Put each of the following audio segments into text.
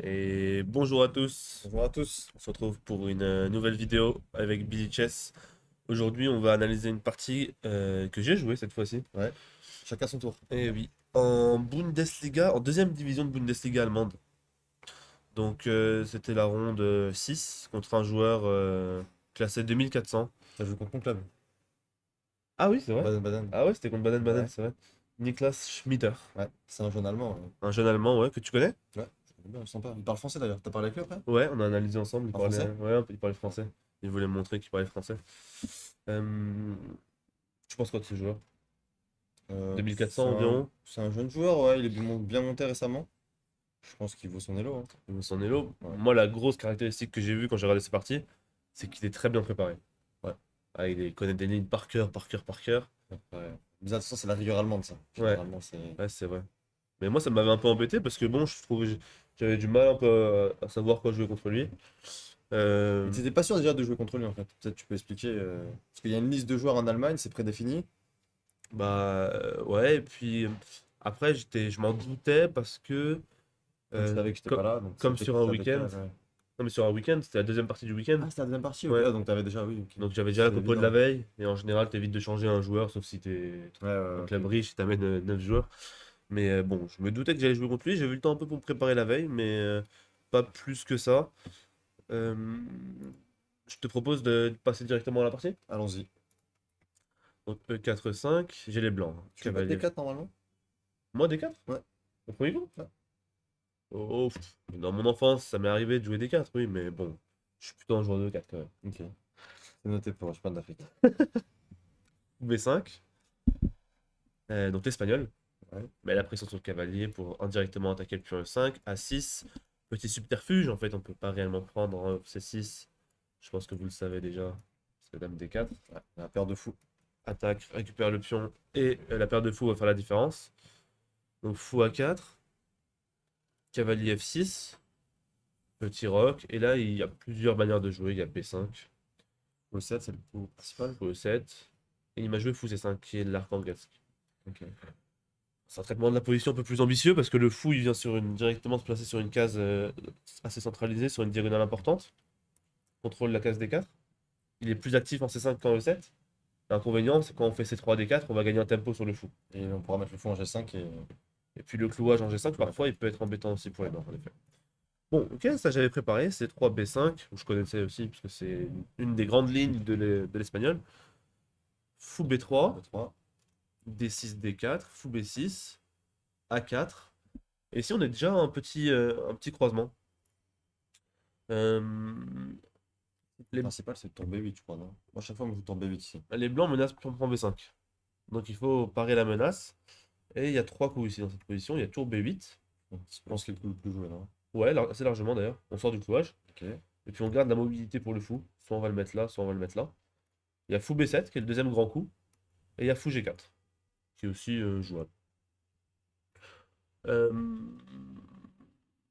Et bonjour à tous, Bonjour à tous. on se retrouve pour une nouvelle vidéo avec Billy Chess. Aujourd'hui, on va analyser une partie que j'ai jouée cette fois-ci. Ouais, chacun son tour. Et oui, en Bundesliga, en deuxième division de Bundesliga allemande. Donc c'était la ronde 6 contre un joueur classé 2400. T'as joué contre mon club. Ah oui, c'est vrai. Baden-Baden. Ah ouais, c'était contre Baden-Baden, Ouais, c'est vrai. Niklas Schmieder, ouais. C'est un jeune allemand. un jeune Allemand, ouais, que tu connais? Ouais, je connais bien, sympa. Il parle français d'ailleurs. T'as parlé avec lui après? Ouais, on a analysé ensemble, En français? ouais, il parlait français. Il voulait me montrer qu'il parlait français. Tu penses quoi de ce joueur? 2400 environ. C'est un jeune joueur, ouais. Il est bien monté récemment. Je pense qu'il vaut son elo, hein. Son Elo. Ouais. Moi, la grosse caractéristique que j'ai vue quand j'ai regardé ses parties, c'est qu'il est très bien préparé. Ouais. Ah, il connaît des lignes par cœur, par cœur, par cœur. Ouais. Mais de toute façon, c'est la rigueur allemande, ça. Ouais, Généralement, c'est. ouais, c'est vrai. Mais moi, ça m'avait un peu embêté parce que bon, je trouvais j'avais du mal un peu à savoir quoi jouer contre lui. Mais Euh, t'étais pas sûr déjà de jouer contre lui en fait. Peut-être tu peux expliquer. Parce qu'il y a une liste de joueurs en Allemagne, c'est prédéfini. ouais, et puis après, je m'en doutais parce que Comme tu savais que j'étais pas là, donc comme c'était sur un ça week-end, décale, ouais. non mais sur un week-end, c'était la deuxième partie du week-end. Ah, c'était la deuxième partie, ok. Ouais. Ah, donc t'avais déjà, oui, ok. Donc j'avais déjà la C'est compo de la évident. veille, et en général, t'évites de changer un joueur, sauf si t'es Ouais, ouais, un ok, club ok. riche, t'amènes 9 joueurs. Mais bon, je me doutais que j'allais jouer contre lui, j'ai eu le temps un peu pour me préparer la veille, mais pas plus que ça. Euh, je te propose de passer directement à la partie. Allons-y. Donc E4-5, j'ai les blancs, hein, Tu fais pas de cavalier. D4 normalement? Moi, D4? Ouais. Au premier coup? Ouais. Oh, dans mon enfance, ça m'est arrivé de jouer D4, oui, mais bon, je suis plutôt un joueur de 4 quand même. Ok. C'est noté pour je parle d'Afrique. B5, donc l'espagnol. Ouais. Met la pression sur le cavalier pour indirectement attaquer le pion E5. A6, petit subterfuge, en fait, on peut pas réellement prendre en C6. Je pense que vous le savez déjà. C'est dame D4. Ouais. La paire de fou. Attaque, récupère le pion et la paire de fous va faire la différence. Donc fou A4, cavalier F6, petit roc. Et là, il y a plusieurs manières de jouer. Il y a B5, Le 7, c'est le coup principal. fou E7. Et il m'a joué fou C5 qui est l'arc anglesque. Ok. C'est un traitement de la position un peu plus ambitieux parce que le fou il vient directement se placer sur une case assez centralisée, sur une diagonale importante. Contrôle la case D4. Il est plus actif en C5 qu'en E7. L'inconvénient, c'est quand on fait C3 D4, on va gagner un tempo sur le fou. Et on pourra mettre le fou en G5 et. Et puis le clouage en G5, Ouais. parfois, il peut être embêtant aussi pour les noirs, en effet. Bon, ok, ça j'avais préparé. C3 B5, je connaissais aussi, puisque c'est une des grandes lignes de l'espagnol. Fou B3, 3. D6 D4, fou B6, A4. Et ici, on est déjà un petit croisement. Euh, Le les, principal, c'est le tour B8, je crois, non? Moi, chaque fois, je joue tour B8 ici. les blancs menacent pion prend B5. Donc il faut parer la menace. Et il y a trois coups ici dans cette position. Il y a tour B8. Je pense qu'il est le coup le plus joué, non? Ouais, assez largement d'ailleurs. On sort du clouage. Ok. Et puis on garde la mobilité pour le fou. Soit on va le mettre là, soit on va le mettre là. Il y a fou B7 qui est le deuxième grand coup. Et il y a fou G4 qui est aussi jouable. Euh,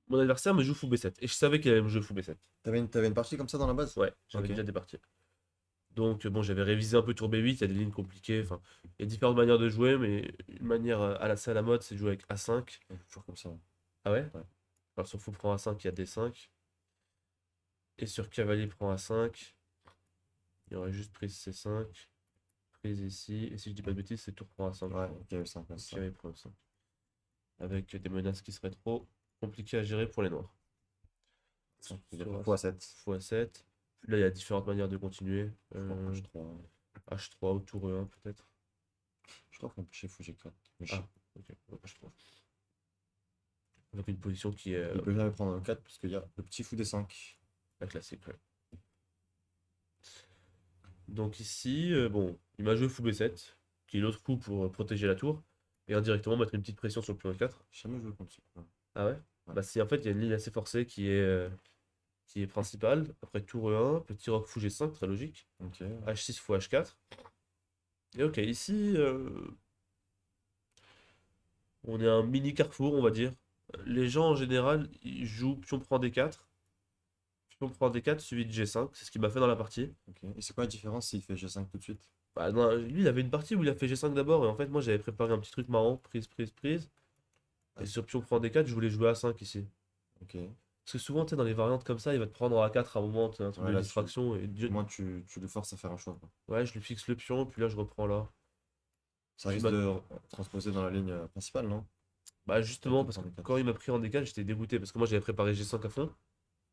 Mon adversaire me joue fou B7. Et je savais qu'il allait me jouer fou B7. T'avais une partie comme ça dans la base? Ouais, j'avais Ok. déjà des parties. Donc bon, j'avais révisé un peu tour B8, il y a des lignes compliquées, enfin, il y a différentes manières de jouer, mais une manière assez à la mode, c'est de jouer avec A5. Ouais, toujours comme ça. Ah ouais? Ouais. Alors sur fou prend A5, il y a D5. Et sur cavalier prend A5, il y aurait juste prise C5, prise ici, et si je dis pas de bêtises, c'est tour prend A5. Ouais, ok, le 5, ouais, Donc c'est ça. cavalier prend A5. Avec des menaces qui seraient trop compliquées à gérer pour les noirs. Ça, je veux Sur dire, x7. fou A7. Puis là, il y a différentes manières de continuer. H3. H3 ou tour E1 peut-être. Je crois qu'on peut chez fou G4. Mais Ah, ok, ouais, H3. Donc une position qui est il peut jamais prendre un 4 parce qu'il y a le petit fou D5. la classique. Ouais. Donc ici, bon, il m'a joué fou B7, qui est l'autre coup pour protéger la tour, et indirectement mettre une petite pression sur le pion E4. J'ai jamais joué contre ça. Ah ouais? Ouais. Bah si en fait il y a une ligne assez forcée qui est principale. Après tour E1, petit roc fou G5, très logique. Ok. H6 fou H4. Et ok, ici, on est un mini carrefour, on va dire. Les gens en général, ils jouent pion prend D4. Pion prend D4 suivi de G5, c'est ce qu'il m'a fait dans la partie. Ok. Et c'est quoi la différence s'il fait G5 tout de suite? Bah, non, lui, il avait une partie où il a fait G5 d'abord, et en fait, moi, j'avais préparé un petit truc marrant, prise, prise, prise. Et sur pion prend D4, je voulais jouer A5 ici. Ok. Parce que souvent, tu sais, dans les variantes comme ça, il va te prendre en A4 à un moment, t'as un truc Ouais, de là, distraction. au moins, tu le forces à faire un choix, quoi. Ouais, je lui fixe le pion, puis là, je reprends là. Ça Puis risque de transposer dans la ligne principale, non? bah Avec justement, le parce que point des 4. quand il m'a pris en décale, j'étais dégoûté. Parce que moi, j'avais préparé G5 à fond,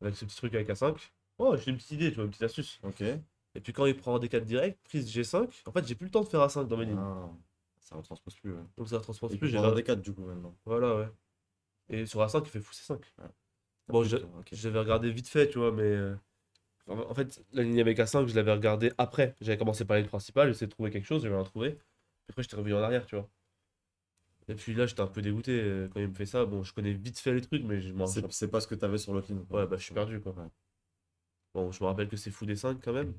avec ce petit truc avec A5. Oh, j'ai une petite idée, tu vois, une petite astuce. Ok. Et puis quand il prend en D4 direct, prise G5, en fait, j'ai plus le temps de faire A5 dans mes lignes. Ah, ça retranspose plus, ouais. Donc ça ne transpose Et il plus, peut prendre un D4 du coup maintenant. Voilà, ouais. Et sur A5, il fait fou C5. Ouais. T'as Bon, plus le temps, ok. j'avais regardé vite fait, tu vois, mais en fait, la ligne avec A5, je l'avais regardée après. J'avais commencé par la ligne principale, j'essayais de trouver quelque chose, j'avais rien trouvé. Puis après, j'étais revenu en arrière, tu vois. Et puis là, j'étais un peu dégoûté quand il me fait ça. Bon, je connais vite fait les trucs, mais je m'en C'est pas ce que t'avais sur l'autre ligne, quoi. ouais, bah, je suis perdu, quoi. Ouais. Bon, je me rappelle que c'est fou D5 quand même.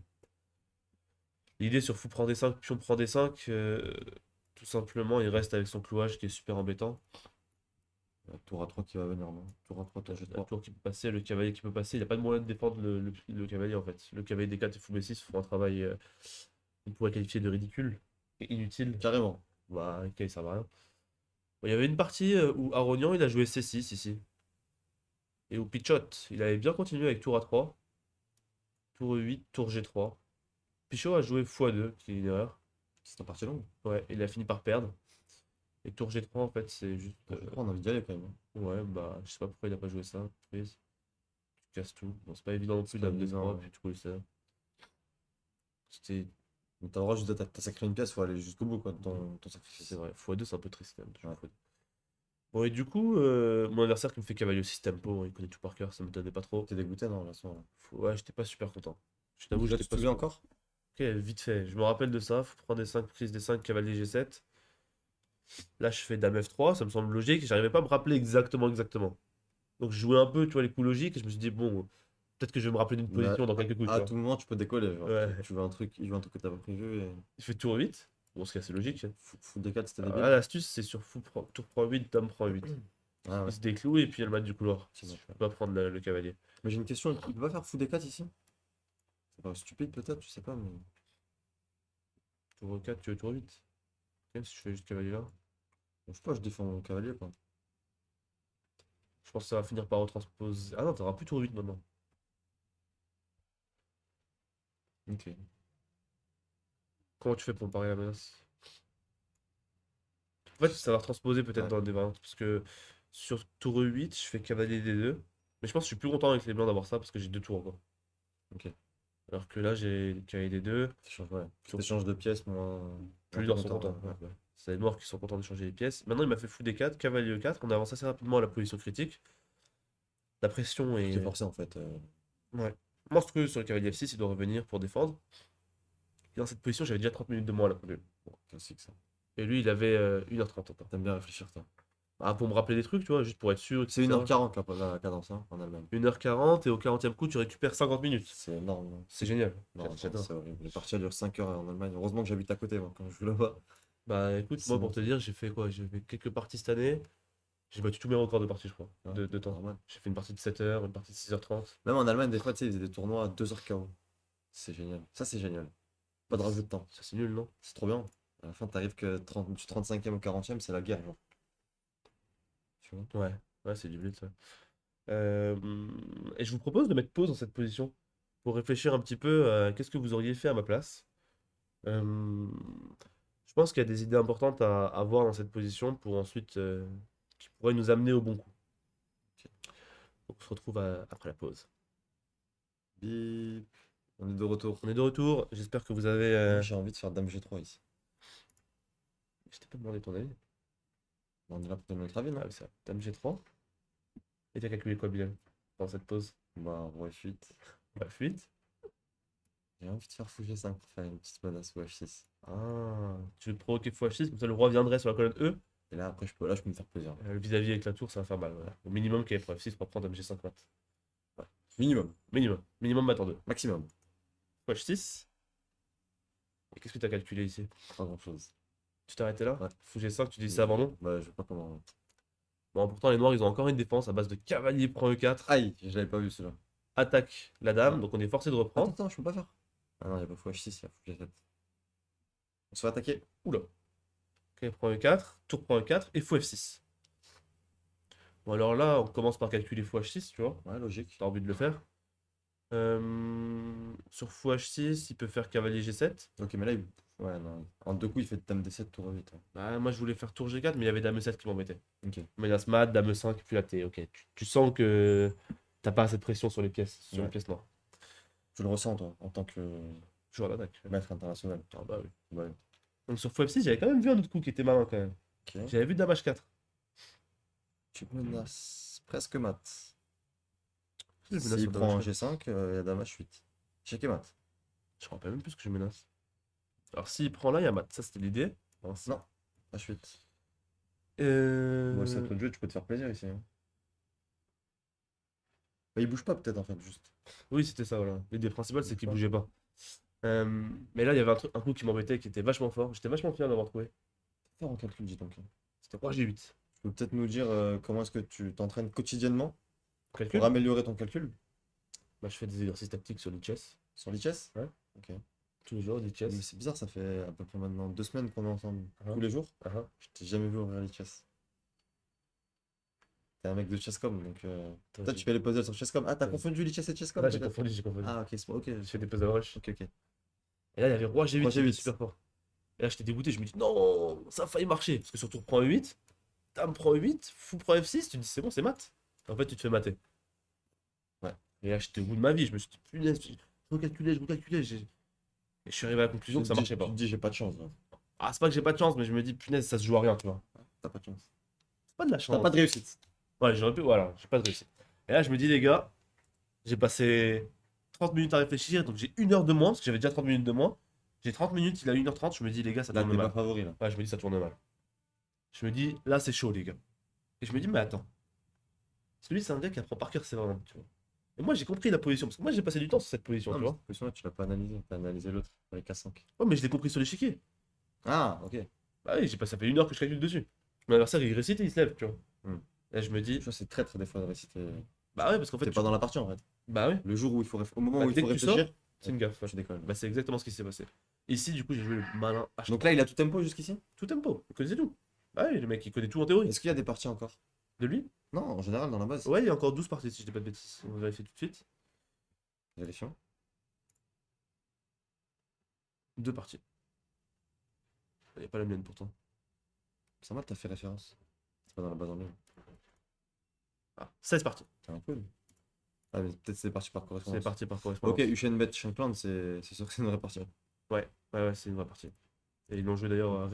L'idée sur fou prend D5, pion prend D5, tout simplement, il reste avec son clouage qui est super embêtant. Tour A3 qui va venir, non? Tour A3, tour La G3. tour qui peut passer, le cavalier qui peut passer, il n'y a pas de moyen de défendre le cavalier en fait. Le cavalier D4 et fou B6 font un travail qu'on pourrait qualifier de ridicule et inutile. Carrément. Bah, ok, ça va rien. Bon, il y avait une partie où Aronian il a joué C6 ici. Et où Pichot, il avait bien continué avec tour A3, tour E8, tour G3. Pichot a joué x2, qui est une erreur. C'est une partie longue. Ouais, il a fini par perdre. Et tour G3 en fait, c'est juste. Tour G3, on a envie d'y aller quand même, hein. Ouais, bah, je sais pas pourquoi il a pas joué ça. Prise. Tu casses tout. Bon, c'est pas évident non plus, C'est pas dame évident, D3, ouais. puis tu coules ça. C'était. Donc t'as le droit juste de t'as sacré une pièce, faut aller jusqu'au bout, quoi, de ton C'est sacrifice. vrai. x2, c'est un peu triste quand même. Toujours Ouais. x2. Bon, et du coup, mon adversaire qui me fait cavalier au système tempo, il connaît tout par cœur, ça me donnait pas trop. T'es dégoûté, non, là, là. Ouais, j'étais pas super content. Je t'avoue, Là, j'étais tu te pas souviens super. encore? Ok, vite fait, je me rappelle de ça. Faut prendre des 5 prises des 5 cavalier G7. Là, je fais dame F3, ça me semble logique. J'arrivais pas à me rappeler exactement. Donc, je jouais un peu, tu vois, les coups logiques, et je me suis dit, bon, peut-être que je vais me rappeler d'une Mais position dans quelques coups, tu à vois. tout moment, tu peux décoller. Genre, Ouais. tu veux un truc, il veut un truc que t'as pas prévu et. Il fait tour 8. Bon, ce qui est assez logique. Fou D4, c'était Là, débile. l'astuce, c'est sur tour prend 8, dame prend 8. Ah ouais, Il se décloue et puis il y a le mat du couloir. c'est Je bon. peux pas prendre le cavalier. Mais j'ai une question, il peut pas faire fou D4 ici? C'est pas stupide peut-être, je sais pas, mais. Tour 4, tu veux tour 8. Même si je fais juste cavalier là. Je sais pas, je défends mon cavalier, quoi. Je pense que ça va finir par retransposer. Ah non, t'auras plus tour 8 maintenant. Ok. Comment tu fais pour me parer la menace? En fait, ça va retransposer peut-être Ouais. dans des variantes. Parce que sur tour 8, je fais cavalier D2. Mais je pense que je suis plus content avec les blancs d'avoir ça parce que j'ai deux tours encore. Ok. Alors que là, j'ai cavalier D2. Ouais. Sur- T'échanges de pièces, moins. Plus les moins noirs sont content, contents. ouais. Ouais. C'est les noirs qui sont contents d'échanger les pièces. Maintenant, il m'a fait fou D4, cavalier E4. On avance assez rapidement à la position critique. La pression Tout est est forcé en fait. ouais, monstrueuse sur le cavalier F6. Il doit revenir pour défendre. Et dans cette position, j'avais déjà 30 minutes de moins à la pendule. Bon, classique ça. Et lui, il avait 1h30 encore. T'aimes bien réfléchir, toi. Ah, pour me rappeler des trucs, tu vois, juste pour être sûr, C'est etc. 1h40 la cadence hein, en Allemagne. 1h40 et au 40e coup, tu récupères 50 minutes. C'est énorme, hein. C'est génial. Non, non, J'adore. c'est horrible. Les parties elles durent 5 heures en Allemagne. Heureusement que j'habite à côté, moi, quand je joue là-bas. Bah écoute, moi Sinon, pour te dire, j'ai fait quoi? J'ai fait quelques parties cette année. J'ai battu tous mes records de parties, je crois, ouais, de temps. normal. J'ai fait une partie de 7h, une partie de 6h30. Même en Allemagne, des fois, tu sais, ils faisaient des tournois à 2h KO. C'est génial. Ça, c'est génial. Pas de rajout de temps. Ça, c'est nul, non? C'est trop bien. À la fin, t'arrives que du 35e au 40e, c'est la guerre, genre. Tu vois? Ouais, ouais, c'est du blé, ça. Euh, et je vous propose de mettre pause dans cette position pour réfléchir un petit peu à qu'est-ce que vous auriez fait à ma place. Euh, je pense qu'il y a des idées importantes à avoir dans cette position pour ensuite qui pourraient nous amener au bon coup. Donc on se retrouve après la pause. Bip. On est de retour. On est de retour. J'espère que vous avez. Moi, j'ai envie de faire Dame G3 ici. Je t'ai pas demandé ton avis. On est là pour donner notre avis, Ah non? oui, ça. Dame G3. Et t'as calculé quoi, Bilal, dans cette pause? Bah, roi F8. Bah, fuite. J'ai envie de faire fou G5 pour faire une petite menace ou F6. Ah, tu veux provoquer x6, comme ça le roi viendrait sur la colonne E. Et là, après, je peux me faire plaisir. Le vis-à-vis avec la tour, ça va faire mal. Ouais. Au minimum, qu'il y ait pour f6 pour prendre Dame G5 mat. Minimum. Minimum. Minimum mat en 2. Maximum. H6. Et qu'est-ce que tu as calculé ici? Pas grand-chose. Tu t'es arrêté là? Ouais. Fou G5, tu dis c'est abandon? Bah, je sais pas comment. Bon, pourtant, les noirs, ils ont encore une défense à base de cavalier prend E4. Aïe, je l'avais pas vu celui-là. Attaque la dame, Ah. donc on est forcé de Attends, reprendre. attends, je peux pas faire. Ah non, il y a pas fou H6, il y a fou G7. On se fait attaquer. Oula. Cavalier prend E4, tour prend E4 et fou F6. Bon, alors là, on commence par calculer fh6, tu vois. Ouais, logique. T'as envie de le faire. Sur fh6, il peut faire cavalier G7. Ok, mais là, ouais, non. En deux coups, il fait dame D7, tour E8. Ouais. Bah, moi, je voulais faire tour G4, mais il y avait dame E7 qui m'embêtait. Ok. Menace mat, dame E5, puis là, t'es ok. Tu sens que t'as pas assez de pression sur les pièces, sur les Ouais. pièces noires. Tu le ressens, toi, en tant que Toujours à l'attaque. maître international. Ah bah oui. Ouais. Donc sur fh6, j'avais quand même vu un autre coup qui était malin quand même. Ok. J'avais vu dame H4. Tu menaces presque mat. Je menace S'il sur dame prend un H4. G5, il y a dame H8. Check et mat. Je me rappelle même plus ce que je menace. Alors s'il prend là, il y a mat. Ça, c'était l'idée. Non, H8. Bon, c'est à Euh... toi de jouer, tu peux te faire plaisir ici. Hein. Bah, il bouge pas, peut-être, en fait, juste. Oui, c'était ça, voilà. L'idée principale, c'est Bouge qu'il pas. bougeait pas. Mais là, il y avait un coup qui m'embêtait, qui était vachement fort. J'étais vachement fier d'avoir trouvé. Fort en calcul, dis donc. C'était roi G8. Tu peux peut-être nous dire comment est-ce que tu t'entraînes quotidiennement Calcul? pour améliorer ton calcul Bah, je fais des exercices tactiques sur l'ICHES. sur l'ICHES? Ouais. Ok. Tous les jours, Mais l'ICHES. c'est bizarre, ça fait à peu près maintenant 2 semaines qu'on est ensemble. Ah. Tous les jours. Ah, ah. Je t'ai jamais vu ouvrir l'ICHES. T'es un mec de Chesscom, donc Attends, toi tu fais les puzzles sur Chesscom. Ah, t'as Ouais. confondu l'ICHES et Chesscom Là, j'ai peut-être? confondu, j'ai confondu. Ah, ok, ok. Je fais des puzzle rush. Ok, ok. Et là, il y avait roi G8 Roi qui était G8. super fort. Et là, j'étais dégoûté. Je me dis, non, ça a failli marcher. Parce que sur tour prend E8, dame prend E8, fou prend F6. Tu te dis, c'est bon, c'est mat. En fait, tu te fais mater. Ouais. Et là, j'étais au bout de ma vie. Je me suis dit, punaise, je recalculais, je recalculais. Et je suis arrivé à la conclusion que ça marchait Tu pas. te dis, j'ai pas de chance. Là. Ah, c'est pas que j'ai pas de chance, mais je me dis, punaise, ça se joue à rien, tu vois. T'as pas de chance. C'est pas de la T'as chance. pas de réussite. Ouais, j'aurais pu, voilà, j'ai pas de réussite. Et là, je me dis, les gars, j'ai passé 30 minutes à réfléchir, donc j'ai 1 heure de moins, parce que j'avais déjà 30 minutes de moins. J'ai 30 minutes, il a 1h30, je me dis, les gars, ça Là, tourne t'es pas mal. favori, là. Ouais, je me dis, ça tourne mal. Je me dis, là, c'est chaud, les gars. Et je me dis, mais attends. Celui, c'est un gars qui apprend par cœur ses vraiment, tu vois. Et moi, j'ai compris la position, parce que moi, j'ai passé du temps sur cette position, Non, tu mais vois. cette position-là, tu l'as pas analysé. T'as analysé l'autre, avec K5. Ouais, mais je l'ai compris sur l'échiquier. Ah, ok. Bah oui, ça fait 1 heure que je calcule dessus. Mon adversaire, il récite et il se lève, tu vois. Hmm. Et je me dis, Tu vois, c'est très des fois de réciter. bah ouais, parce qu'en fait, T'es pas dans la partie en fait. bah oui, Le jour où il faut au moment bah, où il dès faut que tu sors, réfléchir, c'est une gaffe. Ouais. tu décolles. Bah, c'est exactement ce qui s'est passé. Ici, du coup, j'ai joué le malin H3. Donc là, il a tout tempo jusqu'ici? Tout tempo, il connaissait tout. Bah oui, le mec, il connaît tout en théorie. Est-ce qu'il y a des parties encore? De lui? Non, en général, dans la base. Ouais, il y a encore 12 parties, si je dis pas de bêtises. On va vérifier tout de suite. Vérifions. 2 parties. Il n'y a pas la mienne pourtant. Ça va, t'as fait référence. C'est pas dans la base en ligne. Ah, 16 parties. T'es un peu. Ah, mais peut-être c'est parti par C'est correspondance. parti par correspondance. Ok, Ushen Bet Shankland, c'est sûr que c'est une vraie partie. Ouais, c'est une vraie partie. Et ils l'ont joué d'ailleurs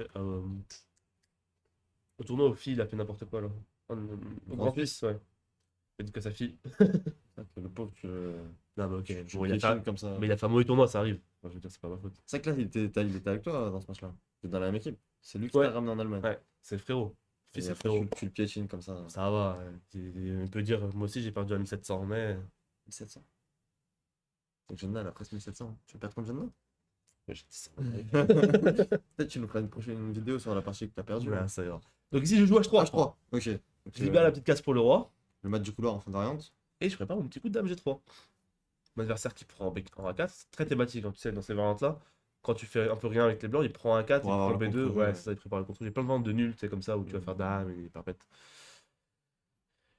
au tournoi aux filles, il a fait n'importe quoi là. Au Grand Grand Suisse, ouais. Il a dit que sa fille. Le pauvre, Non, mais ok. tu Bon, piétines comme ça. mais il a fait un mauvais tournoi, ça arrive. Enfin, je veux dire, c'est pas ma faute. C'est vrai que là, il était avec toi dans ce match-là. T'es dans la même équipe. C'est lui qui Ouais. t'a ramené en Allemagne. Ouais, c'est le frérot. Et Fils, c'est le après, frérot. tu le piétines comme ça. Ça va. On peut dire, moi aussi, j'ai perdu à 1700, mais. 1700. Donc Jenna, elle a presque 1700. Tu veux perdre contre Jenna? Ouais, j'ai dit ça. Peut-être tu nous feras une prochaine vidéo sur la partie que t'as perdue. Ouais, ça ira. Donc ici, je joue H3. H3. Ok. Donc, Je libère la petite case pour le roi. le match du couloir en fin de variante. Et je prépare mon petit coup de dame G3. Mon adversaire qui prend en A4, c'est très thématique, hein, tu sais, dans ces variantes-là. Quand tu fais un peu rien avec les blancs, il prend un 4, Pour il avoir prend le B2, contrôle, ouais, ouais. c'est ça, il prépare le contrôle. J'ai plein de variantes de nuls, tu sais, comme ça, où tu vas faire dame et perpète.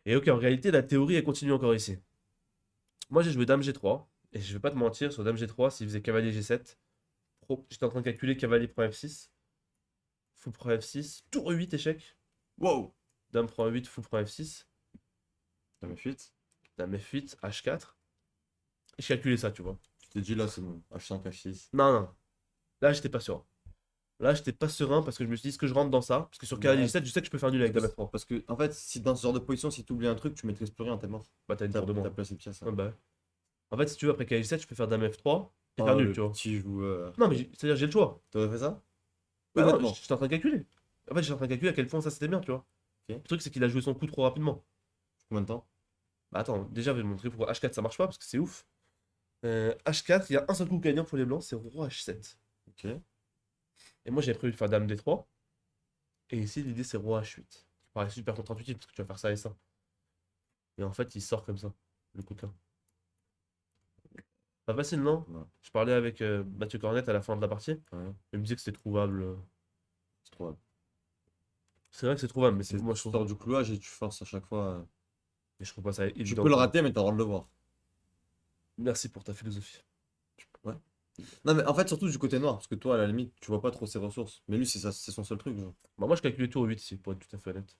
Et ok, en réalité, la théorie, elle continue encore ici. Moi, j'ai joué dame G3, et je vais pas te mentir, sur dame G3, s'il faisait cavalier G7, j'étais en train de calculer cavalier prend F6, fou prend F6, tour E8, échec, Wow! dame prend E8, fou prend F6, Dame F8. dame F8, H4, et je calculais ça, tu vois. Tu t'es dit là, c'est bon. H5, H6. Non, non, là, j'étais pas sûr. Là, j'étais pas serein parce que je me suis dit, est-ce que je rentre dans ça? Parce que sur cavalier Ouais. G7, je sais que je peux faire nul avec dame F3. Parce que, en fait, si dans ce genre de position, si tu oublies un truc, tu maîtrises plus rien, t'es mort. Bah, t'as une T'as tour de moins. placé de pièce. Ouais, bah ouais. En fait, si tu veux, après cavalier G7, je peux faire dame F3 et Oh, faire nul, le tu vois. petit joueur. Non, mais c'est-à-dire, j'ai le choix. T'aurais fait ça? Bah non, Honnêtement. j'étais en train de calculer. En fait, j'étais en train de calculer à quel point ça c'était bien, tu vois. Ok. Le truc, c'est qu'il a joué son coup trop rapidement. Combien de temps? Bah attends, déjà, je vais te montrer pourquoi H4 ça marche pas parce que c'est ouf. H4, il y a un seul coup gagnant pour les blancs, c'est roi H7. Ok. Et moi, j'avais prévu de faire dame D3. Et ici, l'idée, c'est roi H8. Ça paraît super contre-intuitif parce que tu vas faire ça et ça. Et en fait, il sort comme ça, le coup de là. Pas facile, non? Ouais. Je parlais avec Mathieu Cornette à la fin de la partie. Ouais. Il me disait que c'était trouvable. C'est trop. C'est vrai que c'est trouvable, mais c'est Tu moi je trouve, sors du clouage et tu forces à chaque fois. mais je trouve pas ça Tu évident, peux le quoi. rater, mais t'as le droit de le voir. Merci pour ta philosophie. Ouais. Non, mais en fait, surtout du côté noir, parce que toi, à la limite, tu vois pas trop ses ressources. Mais lui, c'est son seul truc, genre. Bah, moi je calculais tour 8 ici, pour être tout à fait honnête.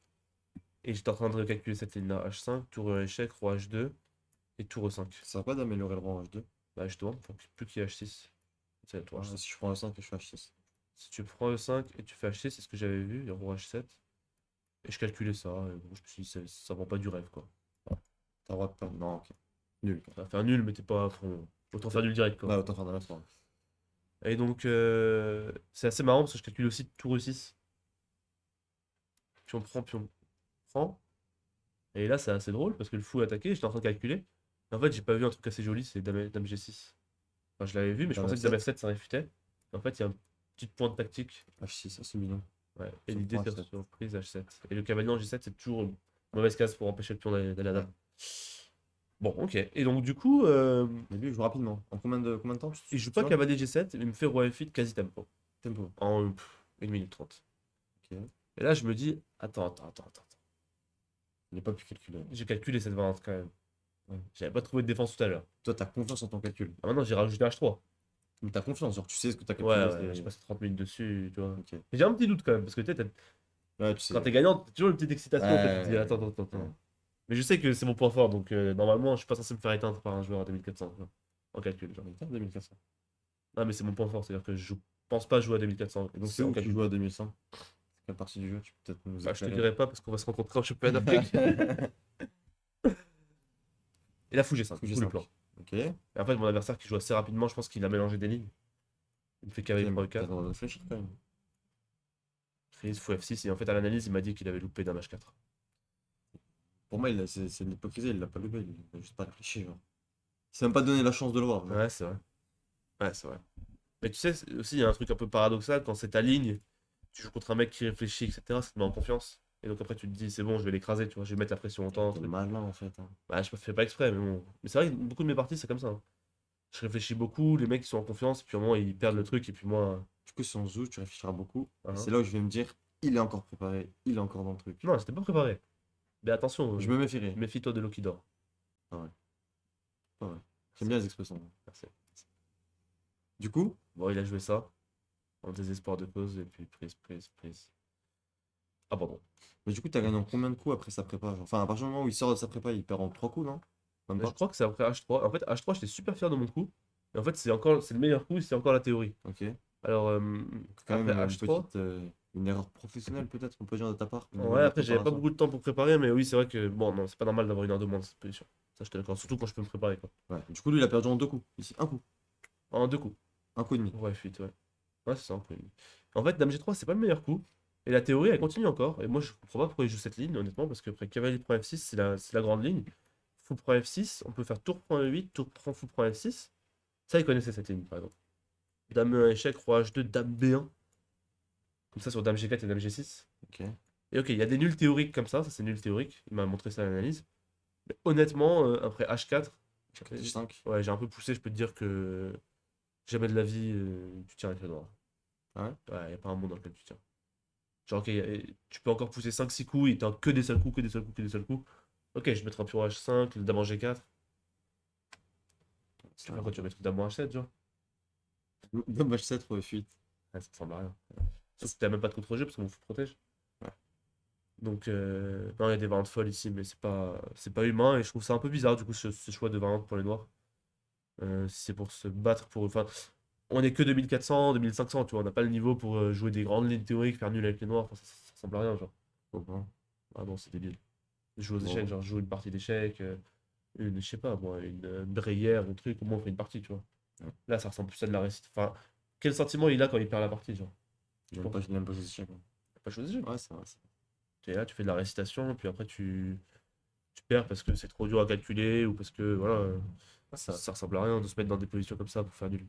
Et j'étais en train de calculer cette ligne-là. H5, tour échec, roi H2 et tour E5. Ça sert pas d'améliorer le rang en H2. Bah justement, faut plus qu'il y ait H6. C'est à toi Ah, H5. si je prends H5 et je fais H6. Si tu prends E5 et tu fais H6, c'est ce que j'avais vu, et roi H7. Et je calculais ça, et bon, je me suis dit, ça vend pas du rêve, quoi. T'as le droit de perdre. Non, ok. Nul. Ça va faire nul, mais t'es pas à fond. Autant faire nul direct, Ouais, quoi. autant faire dans la soirée. Et donc, c'est assez marrant parce que je calcule aussi tour E6. Pion prend. Et là, c'est assez drôle parce que le fou est attaqué, j'étais en train de calculer. Et en fait, j'ai pas vu un truc assez joli, c'est dame G6. Enfin, je l'avais vu, mais je Dame pensais que dame F7. F7 ça réfutait. Et en fait, il y a un petit point de tactique. H6, ça c'est mignon. Ouais. Et Ça l'idée, prend c'est H7. surprise H7. Et le cavalier en G7, c'est toujours une mauvaise case pour empêcher le pion d'aller à Ouais. dame. Bon, ok. Et donc, du coup, Mais lui, il joue rapidement. En combien de temps il joue tu pas vois? cavalier G7, il me fait roi F8 quasi tempo. Tempo. En 1 minute 30. Ok. Et là, je me dis, attends. Il n'est pas pu calculer. J'ai calculé cette variante quand même. Ouais. J'avais pas trouvé de défense tout à l'heure. Toi, t'as confiance en ton calcul. Ah, maintenant, j'ai rajouté H3. Mais t'as confiance, genre tu sais ce que t'as Ouais, calculé. ouais, j'ai passé 30 minutes dessus, tu vois. Ok. Mais j'ai un petit doute quand même, parce que tu sais, Ouais, tu quand sais. t'es gagnant, t'as toujours une petite excitation, en fait, tu te dis, Ouais. Ouais. attends. Mais je sais que c'est mon point fort, donc normalement, je suis pas censé me faire éteindre par un joueur à 2400, tu vois, en calcul, genre. Putain, 2400. Non, mais c'est mon point fort, c'est-à-dire que je pense pas jouer à 2400, et donc C'est c'est en où tu calcul. joues à 2100? Quelle partie du jeu? Tu peux peut-être nous Bah, je te éclairer. dirai pas, parce qu'on va se rencontrer en championnat d'Afrique. Et là, fou G5, Fou tout le G5. plan. Ok. Ok, Et en fait, mon adversaire qui joue assez rapidement, je pense qu'il a mélangé des lignes. Il me fait cavalier mais prend t'as le E4, droit de réfléchir quand même. frise, fou F6, et en fait, à l'analyse, il m'a dit qu'il avait loupé dame H4. Pour moi, c'est de l'hypocrisie, il l'a pas levé, il a juste pas réfléchi, genre. Il s'est même pas donné la chance de le voir, genre. Ouais, c'est vrai. Ouais, c'est vrai. Mais tu sais, aussi, il y a un truc un peu paradoxal, quand c'est ta ligne, tu joues contre un mec qui réfléchit, etc., ça te met en confiance. Et donc après, tu te dis, c'est bon, je vais l'écraser, tu vois, je vais mettre la pression longtemps. T'es Truc. malin en fait, hein. Bah, je fais pas exprès, mais bon. Mais c'est vrai que beaucoup de mes parties, c'est comme ça, hein. Je réfléchis beaucoup, les mecs ils sont en confiance, et puis au moment, ils perdent le truc, et puis moi. Du coup, si on se joue, tu réfléchiras beaucoup. Et Hein. c'est là où je vais me dire, il est encore préparé, il est encore dans le truc. Non, c'était pas préparé. Mais attention, Je me méfierai. méfie-toi de l'eau qui dort. Ah ouais, pas vrai. J'aime bien les expressions. Merci. Du coup, Bon, il a joué ça, en désespoir de cause, et puis prise. Ah, pardon. mais du coup, t'as gagné en combien de coups après sa prépa? Genre, enfin, à partir du moment où il sort de sa prépa, il perd en 3 coups, non? Même Mais je pas? crois que c'est après H3. En fait, H3, j'étais super fier de mon coup. Et en fait, c'est le meilleur coup, c'est encore la théorie. Ok. Alors, Quand après même une H3, petite, une erreur professionnelle peut-être, on peut dire de ta part, au niveau ouais, de la après, j'avais pas préparation. beaucoup de temps pour préparer, mais oui, c'est vrai que, bon, non, c'est pas normal d'avoir 1 heure de moins de cette position. Ça, je te l'accorde, surtout quand je peux me préparer, quoi. Ouais. Du coup, lui, il a perdu en 2 coups. Ici, un coup. En 2 coups. Un coup et demi. Ouais, fuite, ouais. Ouais, c'est ça, un coup et demi. En fait, Dame G3, c'est pas le meilleur coup. Et la théorie, elle continue encore. Et moi, je comprends pas pourquoi il joue cette ligne, honnêtement, parce que après cavalier prend F6, c'est la grande ligne. Fou prend F6, on peut faire tour prend E8, tour prend fou prend F6. Ça, il connaissait cette ligne, par exemple. Dame E1 échec, roi H2, dame B1. Comme ça sur dame G4 et dame G6. Ok. Et ok, il y a des nuls théoriques comme ça c'est nul théorique. Il m'a montré ça à l'analyse. Mais honnêtement, après H4, H5. ouais, j'ai un peu poussé, je peux te dire que jamais de la vie, tu tiens avec le noir. Ah ouais? Ouais, il n'y a pas un monde dans lequel tu tiens. Genre, ok, tu peux encore pousser 5-6 coups, il t'en que des seuls coups, que des seuls coups, que des seuls coups. Ok, je mettrai un pion H5, le dame en G4. Tu vois quoi, tu vas mettre le dame en H7, genre? Dommage 7 pour F8. Ouais, ça ressemble à rien. Sauf que t'as même pas de contre-jeu parce que mon fou protège. Ouais. Donc, non, il y a des variantes folles ici, mais c'est pas humain et je trouve ça un peu bizarre du coup ce choix de variante pour les noirs. Si c'est pour se battre pour. Enfin, on est que 2400, 2500, tu vois, on n'a pas le niveau pour jouer des grandes lignes théoriques, faire nul avec les noirs, enfin, ça ressemble à rien, genre. Faut pas. Ah non, c'est débile. Jouer aux échecs, Bon. genre jouer une partie d'échecs, je sais pas, moi, une Breyer, un truc, au moins on fait une partie, tu vois. Ouais. Là, ça ressemble plus à de la récite. Enfin, quel sentiment il a quand il perd la partie, genre? Il aime pas jouer échecs. T'as pas choisi. Ouais, c'est vrai. Tu es là, tu fais de la récitation, puis après tu perds parce que c'est trop dur à calculer ou parce que voilà, Ouais, ça ressemble à rien de se mettre dans des positions comme ça pour faire nul.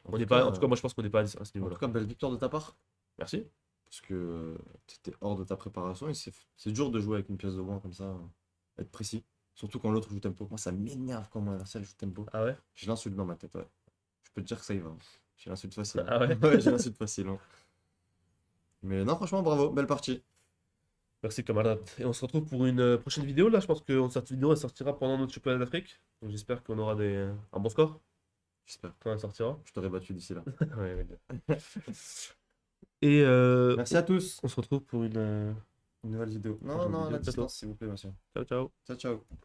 En On tout n'est pas, cas, en tout cas, moi je pense qu'on n'est pas à ce en niveau-là. tout cas, belle victoire de ta part. Merci. Parce que t'étais hors de ta préparation et c'est dur de jouer avec une pièce de moins comme ça, être précis. Surtout quand l'autre joue tempo. Moi, ça m'énerve quand mon adversaire joue tempo. Ah ouais? J'ai l'insulte dans ma tête, ouais. Je peux te dire que ça y va. J'ai l'insulte facile. Ah ouais? Ouais, j'ai l'insulte facile, hein. Mais non, franchement, bravo, belle partie. Merci camarade. Et on se retrouve pour une prochaine vidéo là. Je pense que cette vidéo elle sortira pendant notre championnat d'Afrique. Donc j'espère qu'on aura un bon score J'espère. quand elle sortira. Je t'aurais battu d'ici là. Ouais, ouais. Et Merci à tous. on se retrouve pour une Une nouvelle vidéo. Non, prochaine non, à vidéo la bientôt. distance, s'il vous plaît, monsieur. Ciao, ciao. Ciao, ciao.